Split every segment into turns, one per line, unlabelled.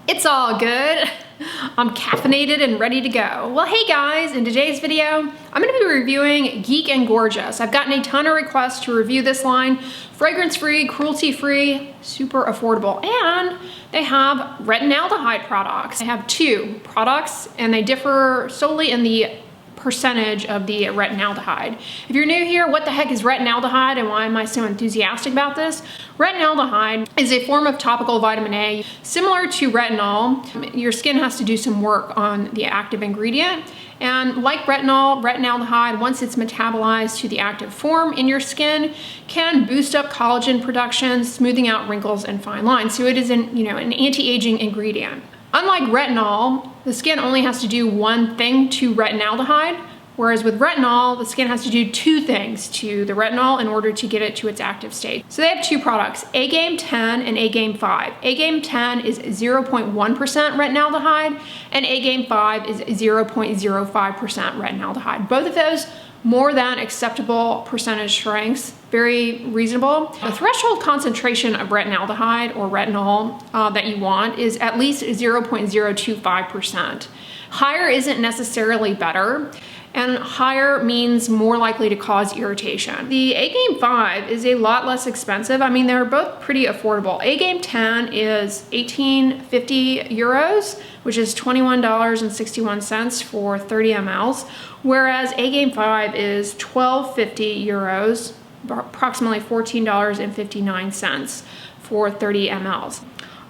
It's all good. I'm caffeinated and ready to go. Well, hey guys, in today's video, I'm gonna be reviewing Geek and Gorgeous. I've gotten a ton of requests to review this line. Fragrance-free, cruelty-free, super affordable, and they have retinaldehyde products. They have two products and they differ solely in the percentage of the retinaldehyde. If you're new here, what the heck is retinaldehyde and why am I so enthusiastic about this? Retinaldehyde is a form of topical vitamin A. Similar to retinol, your skin has to do some work on the active ingredient. And like retinaldehyde, once it's metabolized to the active form in your skin, can boost up collagen production, smoothing out wrinkles and fine lines. So it is an anti-aging ingredient. Unlike retinol, the skin only has to do one thing to retinaldehyde, whereas with retinol, the skin has to do two things to the retinol in order to get it to its active state. So they have two products, A-Game 10 and A-Game 5. A-Game 10 is 0.1% retinaldehyde, and A-Game 5 is 0.05% retinaldehyde. Both of those more than acceptable percentage strengths, very reasonable. The threshold concentration of retinaldehyde or retinol that you want is at least 0.025%. Higher isn't necessarily better, and higher means more likely to cause irritation. The A-Game 5 is a lot less expensive. I mean, they're both pretty affordable. A-Game 10 is 1850 euros, which is $21.61 for 30 mLs, whereas A-Game 5 is 1250 euros, approximately $14.59 for 30 mLs.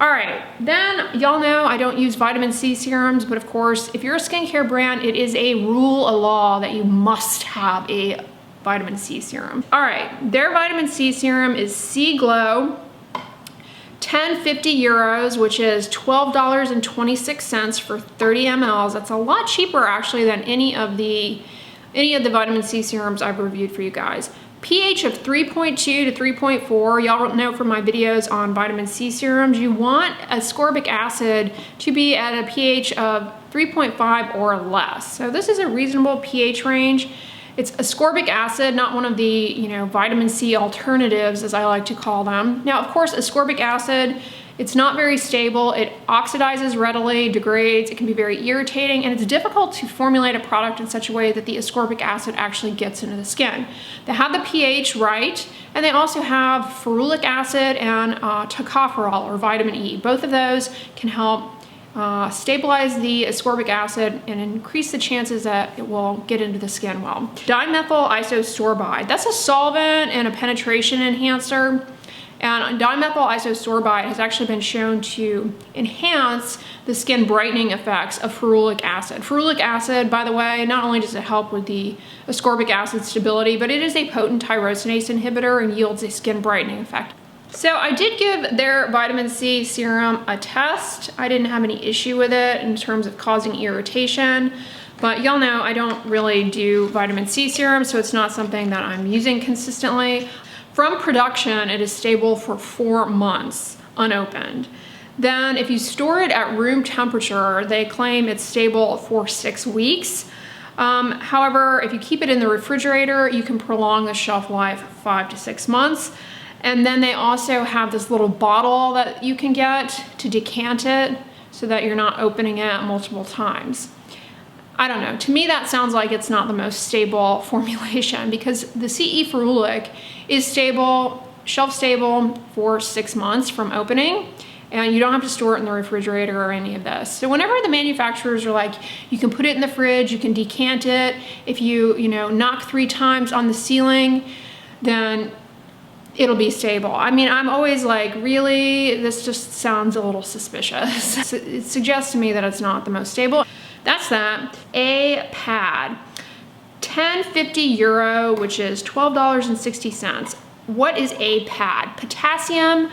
All right, then y'all know I don't use vitamin C serums, but of course, if you're a skincare brand, it is a rule of law that you must have a vitamin C serum. All right, their vitamin C serum is C Glow, 1050 euros, which is $12.26 for 30 mLs. That's a lot cheaper actually than any of the vitamin C serums I've reviewed for you guys. pH of 3.2 to 3.4. Y'all know from my videos on vitamin C serums, you want ascorbic acid to be at a pH of 3.5 or less. So this is a reasonable pH range. It's ascorbic acid, not one of the vitamin C alternatives, as I like to call them. Now, of course, ascorbic acid, it's not very stable. It oxidizes readily, degrades. It can be very irritating, and it's difficult to formulate a product in such a way that the ascorbic acid actually gets into the skin. They have the pH right, and they also have ferulic acid and tocopherol or vitamin E. Both of those can help stabilize the ascorbic acid and increase the chances that it will get into the skin well. Dimethyl isosorbide, that's a solvent and a penetration enhancer. And dimethyl isosorbide has actually been shown to enhance the skin brightening effects of ferulic acid. Ferulic acid, by the way, not only does it help with the ascorbic acid stability, but it is a potent tyrosinase inhibitor and yields a skin brightening effect. So I did give their vitamin C serum a test. I didn't have any issue with it in terms of causing irritation, but y'all know I don't really do vitamin C serum, so it's not something that I'm using consistently. From production, it is stable for 4 months, unopened. Then if you store it at room temperature, they claim it's stable for 6 weeks. However, if you keep it in the refrigerator, you can prolong the shelf life 5 to 6 months. And then they also have this little bottle that you can get to decant it so that you're not opening it multiple times. I don't know, to me that sounds like it's not the most stable formulation because the CE ferulic is stable, shelf stable for 6 months from opening, and you don't have to store it in the refrigerator or any of this. So whenever the manufacturers are like, you can put it in the fridge, you can decant it, if you knock 3 times on the ceiling, then it'll be stable. I mean, I'm always like, really? This just sounds a little suspicious. It suggests to me that it's not the most stable. That's that. A pad, 1050 euro, which is $12.60. What is a pad? Potassium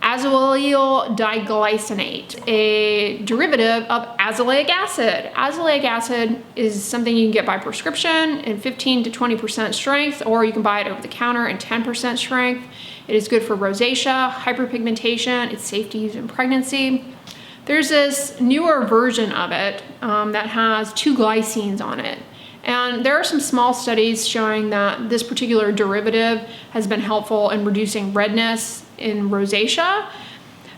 azolyl diglycinate, a derivative of azelaic acid. Azelaic acid is something you can get by prescription in 15 to 20% strength, or you can buy it over the counter in 10% strength. It is good for rosacea, hyperpigmentation. It's safe to use in pregnancy. There's this newer version of it that has 2 glycines on it. And there are some small studies showing that this particular derivative has been helpful in reducing redness in rosacea.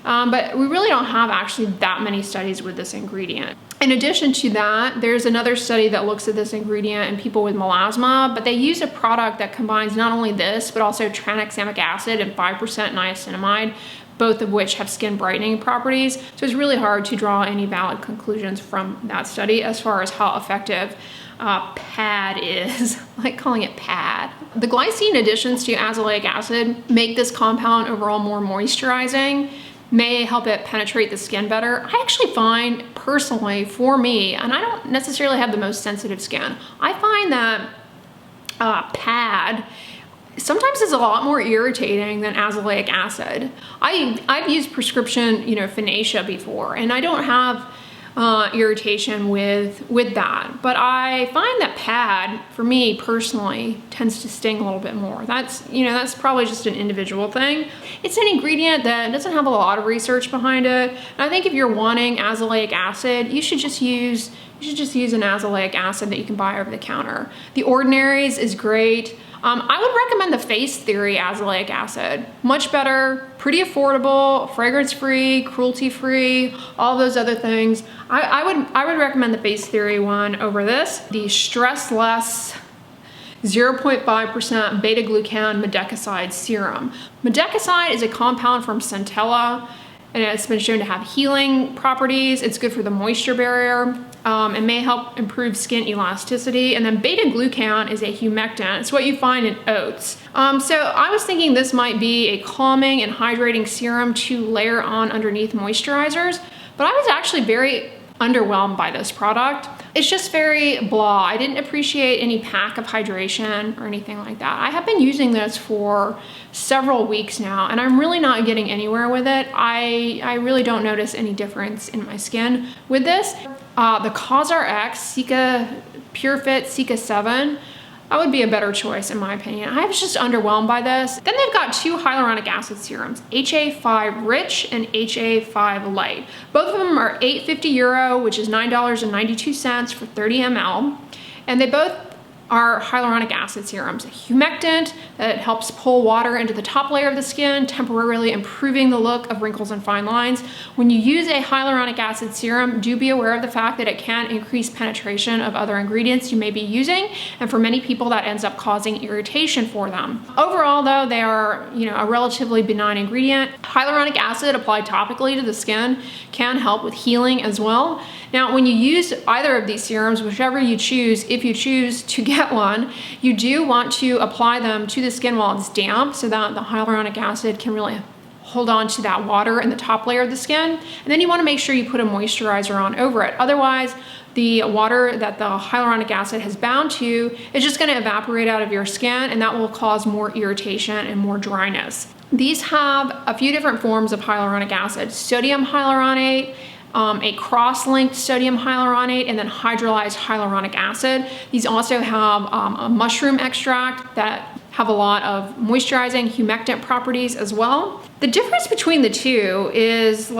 But we really don't have actually that many studies with this ingredient. In addition to that, there's another study that looks at this ingredient in people with melasma, but they use a product that combines not only this, but also tranexamic acid and 5% niacinamide, both of which have skin brightening properties. So it's really hard to draw any valid conclusions from that study as far as how effective PAD is. I like calling it PAD. The glycine additions to azelaic acid make this compound overall more moisturizing, may help it penetrate the skin better. I actually find personally for me, and I don't necessarily have the most sensitive skin, I find that PAD sometimes is a lot more irritating than azelaic acid. I've used prescription, Finacea before, and I don't have irritation with that. But I find that PAD, for me personally, tends to sting a little bit more. That's probably just an individual thing. It's an ingredient that doesn't have a lot of research behind it. And I think if you're wanting azelaic acid, you should just use an azelaic acid that you can buy over the counter. The Ordinaries is great. I would recommend the Face Theory azelaic acid. Much better, pretty affordable, fragrance-free, cruelty-free, all those other things. I would recommend the Face Theory one over this. The Stress Less 0.5% beta-glucan medicaside serum. Medicaside is a compound from centella, and it's been shown to have healing properties. It's good for the moisture barrier. It may help improve skin elasticity. And then beta-glucan is a humectant. It's what you find in oats. So I was thinking this might be a calming and hydrating serum to layer on underneath moisturizers, but I was actually very underwhelmed by this product. It's just very blah. I didn't appreciate any pack of hydration or anything like that. I have been using this for several weeks now, and I'm really not getting anywhere with it. I really don't notice any difference in my skin with this. The CosRx Cica PureFit Cica 7, that would be a better choice in my opinion. I was just underwhelmed by this. Then they've got two hyaluronic acid serums, HA5 Rich and HA5 Light. Both of them are €8.50, which is $9.92 for 30 ml. And they both are hyaluronic acid serums, a humectant that helps pull water into the top layer of the skin, temporarily improving the look of wrinkles and fine lines. When you use a hyaluronic acid serum, do be aware of the fact that it can increase penetration of other ingredients you may be using, and for many people that ends up causing irritation for them. Overall though, they are a relatively benign ingredient. Hyaluronic acid applied topically to the skin can help with healing as well. Now, when you use either of these serums, whichever you choose, if you choose to get one, you do want to apply them to the skin while it's damp so that the hyaluronic acid can really hold on to that water in the top layer of the skin. And then you want to make sure you put a moisturizer on over it. Otherwise, the water that the hyaluronic acid has bound to is just going to evaporate out of your skin, and that will cause more irritation and more dryness. These have a few different forms of hyaluronic acid: sodium hyaluronate, a cross-linked sodium hyaluronate, and then hydrolyzed hyaluronic acid. These also have a mushroom extract that have a lot of moisturizing humectant properties as well. The difference between the two is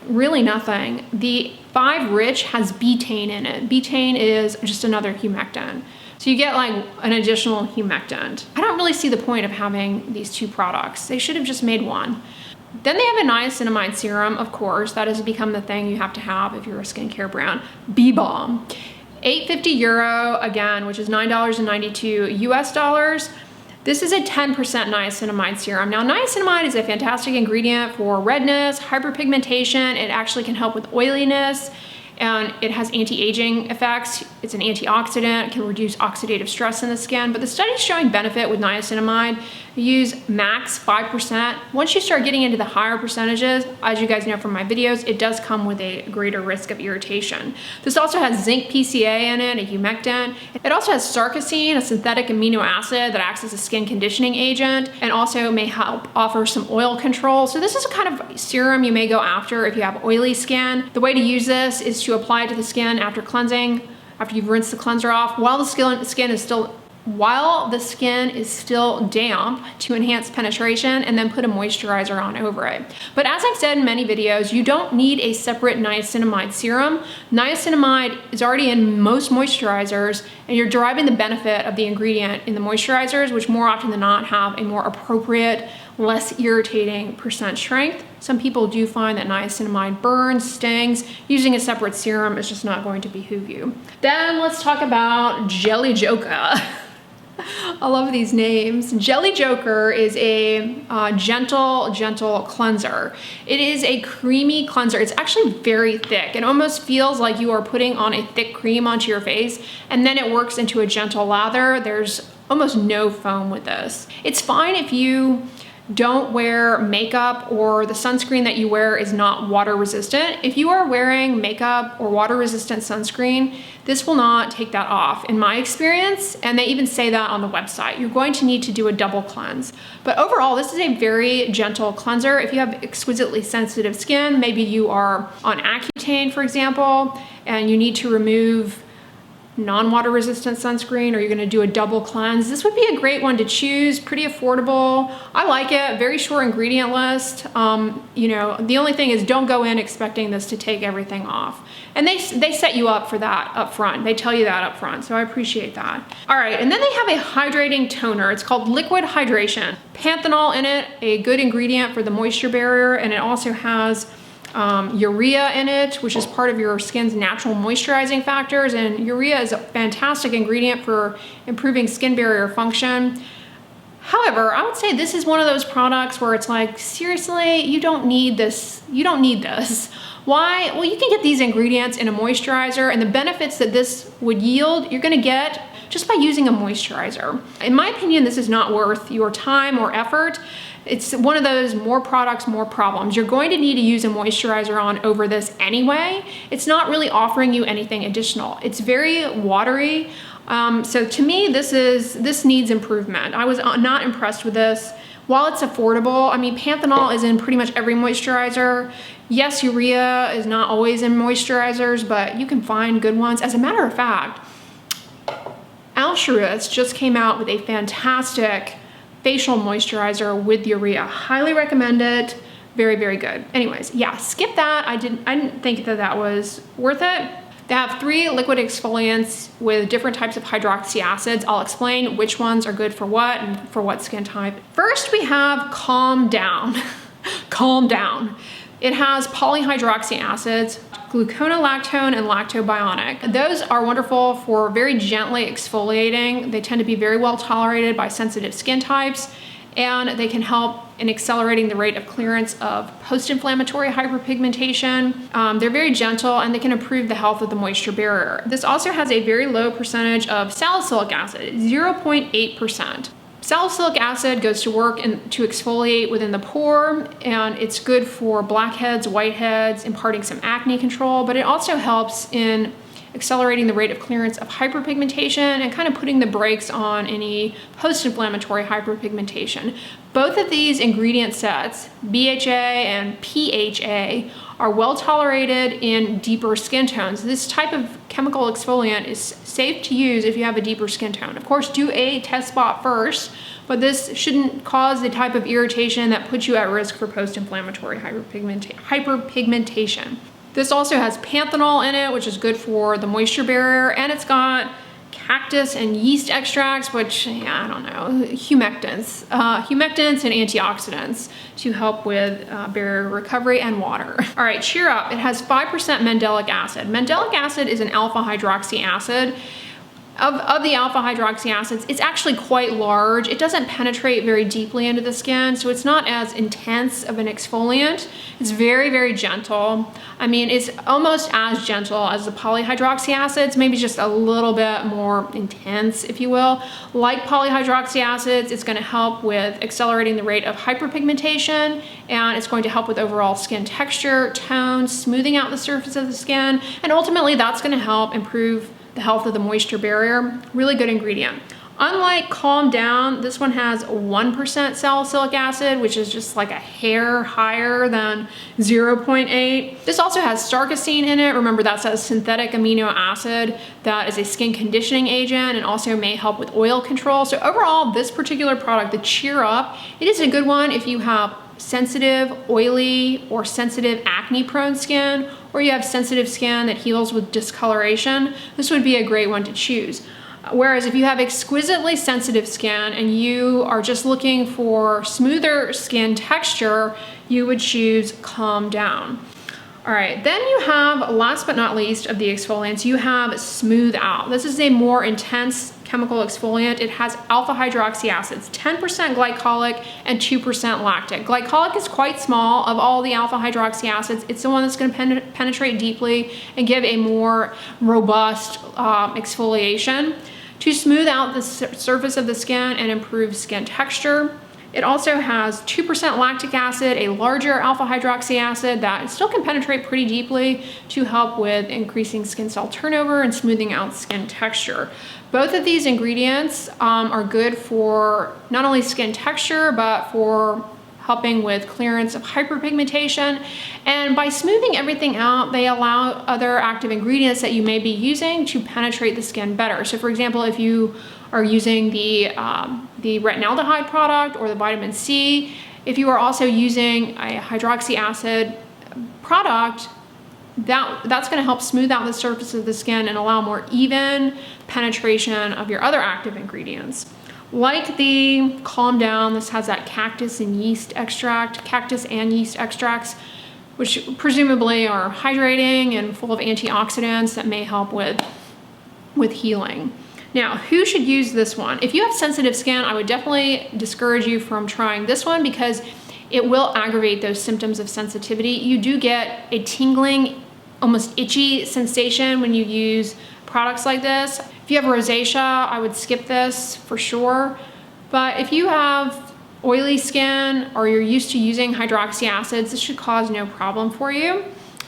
really nothing. The 5 Rich has betaine in it. Betaine is just another humectant. So you get an additional humectant. I don't really see the point of having these two products. They should have just made one. Then they have a niacinamide serum, of course. That has become the thing you have to have if you're a skincare brand. B-Balm. €8.50 again, which is $9.92 US. This is a 10% niacinamide serum. Now, niacinamide is a fantastic ingredient for redness, hyperpigmentation. It actually can help with oiliness, and it has anti-aging effects. It's an antioxidant, it can reduce oxidative stress in the skin, but the study's showing benefit with niacinamide. You use max 5%. Once you start getting into the higher percentages, as you guys know from my videos, it does come with a greater risk of irritation. This also has zinc PCA in it, a humectant. It also has sarcosine, a synthetic amino acid that acts as a skin conditioning agent, and also may help offer some oil control. So this is a kind of serum you may go after if you have oily skin. The way to use this is to apply it to the skin after cleansing, after you've rinsed the cleanser off, while the skin is still damp, to enhance penetration, and then put a moisturizer on over it. But as I've said in many videos, you don't need a separate niacinamide serum. Niacinamide is already in most moisturizers, and you're deriving the benefit of the ingredient in the moisturizers, which more often than not have a more appropriate less irritating percent strength. Some people do find that niacinamide burns, stings. Using a separate serum is just not going to behoove you. Then let's talk about Jelly Joker. I love these names. Jelly Joker is a gentle cleanser. It is a creamy cleanser. It's actually very thick. It almost feels like you are putting on a thick cream onto your face, and then it works into a gentle lather. There's almost no foam with this. It's fine if you don't wear makeup or the sunscreen that you wear is not water resistant. If you are wearing makeup or water resistant sunscreen, this will not take that off in my experience, and they even say that on the website. You're going to need to do a double cleanse. But overall, this is a very gentle cleanser. If you have exquisitely sensitive skin, maybe you are on Accutane, for example, and you need to remove non-water resistant sunscreen, or you're gonna do a double cleanse, this would be a great one to choose. Pretty affordable. I like it. Very short ingredient list. You know, the only thing is don't go in expecting this to take everything off. And they set you up for that up front. They tell you that up front, so I appreciate that. All right, and then they have a hydrating toner. It's called Liquid Hydration. Panthenol in it, a good ingredient for the moisture barrier, and it also has urea in it, which is part of your skin's natural moisturizing factors, and urea is a fantastic ingredient for improving skin barrier function. However, I would say this is one of those products where it's like, seriously, you don't need this. You don't need this. Why? Well, you can get these ingredients in a moisturizer, and the benefits that this would yield, you're gonna get just by using a moisturizer. In my opinion, this is not worth your time or effort. It's one of those more products, more problems. You're going to need to use a moisturizer on over this anyway. It's not really offering you anything additional. It's very watery. So to me, this needs improvement. I was not impressed with this. While it's affordable, I mean, Panthenol is in pretty much every moisturizer. Yes, urea is not always in moisturizers, but you can find good ones. As a matter of fact, Alsharus just came out with a fantastic facial moisturizer with urea. Highly recommend it. Very, very good. Anyways, yeah, skip that. I didn't think that was worth it. They have 3 liquid exfoliants with different types of hydroxy acids. I'll explain which ones are good for what and for what skin type. First, we have Calm Down. Calm Down. It has polyhydroxy acids, gluconolactone, and lactobionic. Those are wonderful for very gently exfoliating. They tend to be very well tolerated by sensitive skin types, and they can help in accelerating the rate of clearance of post-inflammatory hyperpigmentation. They're very gentle, and they can improve the health of the moisture barrier. This also has a very low percentage of salicylic acid, 0.8%. Salicylic acid goes to work to exfoliate within the pore, and it's good for blackheads, whiteheads, imparting some acne control, but it also helps in accelerating the rate of clearance of hyperpigmentation and kind of putting the brakes on any post-inflammatory hyperpigmentation. Both of these ingredient sets, BHA and PHA, are well tolerated in deeper skin tones. This type of chemical exfoliant is safe to use if you have a deeper skin tone. Of course, do a test spot first, but this shouldn't cause the type of irritation that puts you at risk for post-inflammatory hyperpigmentation. This also has panthenol in it, which is good for the moisture barrier, and it's got cactus and yeast extracts, which, yeah, I don't know, humectants and antioxidants to help with barrier recovery and water. All right, cheer up. It has 5% mandelic acid. Mandelic acid is an alpha hydroxy acid. Of the alpha hydroxy acids, it's actually quite large. It doesn't penetrate very deeply into the skin, so it's not as intense of an exfoliant. It's very, very gentle. I mean, it's almost as gentle as the polyhydroxy acids, maybe just a little bit more intense, if you will. Like polyhydroxy acids, it's gonna help with accelerating the rate of hyperpigmentation, and it's going to help with overall skin texture, tone, smoothing out the surface of the skin, and ultimately that's gonna help improve the health of the moisture barrier. Really good ingredient. Unlike Calm Down, this one has 1% salicylic acid, which is just like a hair higher than 0.8. This also has sarcosine in it. Remember, that's a synthetic amino acid that is a skin conditioning agent and also may help with oil control. So overall, this particular product, the Cheer Up, it is a good one if you have sensitive, oily, or sensitive acne-prone skin, or you have sensitive skin that heals with discoloration. This would be a great one to choose. Whereas if you have exquisitely sensitive skin and you are just looking for smoother skin texture, you would choose Calm Down. All right, then you have, last but not least of the exfoliants, you have Smooth Out. This is a more intense chemical exfoliant. It has alpha hydroxy acids, 10% glycolic and 2% lactic. Glycolic is quite small of all the alpha hydroxy acids. It's the one that's gonna penetrate deeply and give a more robust exfoliation to smooth out the surface of the skin and improve skin texture. It also has 2% lactic acid, a larger alpha hydroxy acid that still can penetrate pretty deeply to help with increasing skin cell turnover and smoothing out skin texture. Both of these ingredients are good for not only skin texture, but for helping with clearance of hyperpigmentation. And by smoothing everything out, they allow other active ingredients that you may be using to penetrate the skin better. So for example, if you are using the retinaldehyde product or the vitamin C, if you are also using a hydroxy acid product, that's going to help smooth out the surface of the skin and allow more even penetration of your other active ingredients. Like the Calm Down, this has that cactus and yeast extracts, which presumably are hydrating and full of antioxidants that may help with healing. Now, who should use this one? If you have sensitive skin, I would definitely discourage you from trying this one because it will aggravate those symptoms of sensitivity. You do get a tingling, almost itchy sensation when you use products like this. If you have rosacea, I would skip this for sure. But if you have oily skin or you're used to using hydroxy acids, this should cause no problem for you.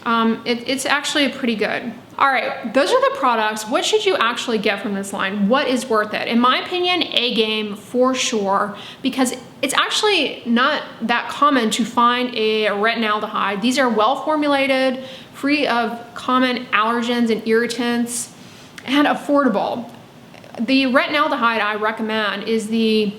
It's actually pretty good. All right, those are the products. What should you actually get from this line? What is worth it? In my opinion, A game for sure, because it's actually not that common to find a retinaldehyde. These are well formulated, free of common allergens and irritants, and affordable. The retinaldehyde I recommend is the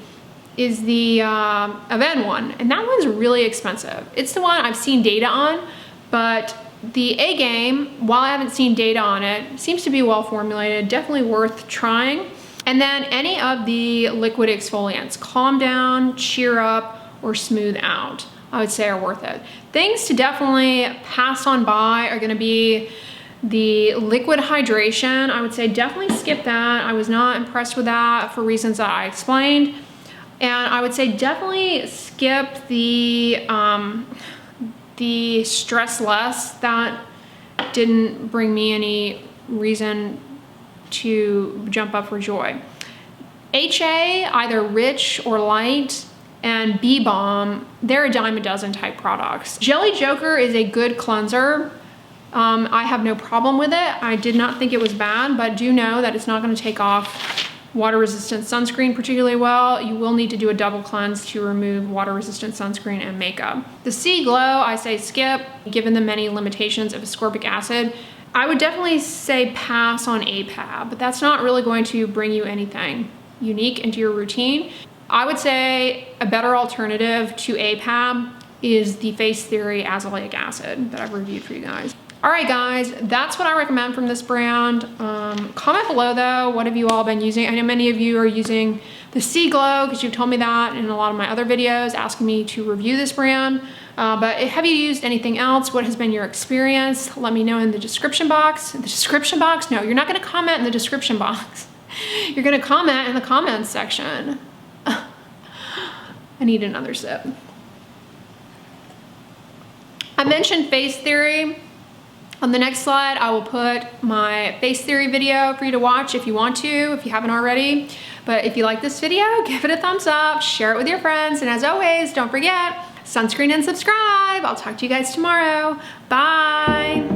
Aven one, and that one's really expensive. It's the one I've seen data on, but the A game, while I haven't seen data on it, seems to be well formulated, definitely worth trying. And then any of the liquid exfoliants, Calm Down, Cheer Up, or Smooth Out, I would say are worth it. Things to definitely pass on by are gonna be the liquid hydration. I would say definitely skip that. I was not impressed with that for reasons that I explained. And I would say definitely skip the Stress Less. That didn't bring me any reason to jump up for joy. HA, either rich or light, and B Balm, they're a dime a dozen type products. Jelly Joker is a good cleanser. I have no problem with it. I did not think it was bad, but do know that it's not going to take off water resistant sunscreen particularly well. You will need to do a double cleanse to remove water resistant sunscreen and makeup. The C Glow, I say skip, given the many limitations of ascorbic acid. I would definitely say pass on APAB, but that's not really going to bring you anything unique into your routine. I would say a better alternative to APAB is the Face Theory azelaic acid that I've reviewed for you guys. All right, guys, that's what I recommend from this brand. Comment below though, what have you all been using? I know many of you are using the C Glow because you've told me that in a lot of my other videos asking me to review this brand. But have you used anything else? What has been your experience? Let me know in the description box. The description box? No, you're not gonna comment in the description box. You're gonna comment in the comments section. I need another sip. I mentioned Face Theory. On the next slide, I will put my Face Theory video for you to watch if you want to, if you haven't already. But if you like this video, give it a thumbs up, share it with your friends, and as always, don't forget, sunscreen and subscribe. I'll talk to you guys tomorrow. Bye.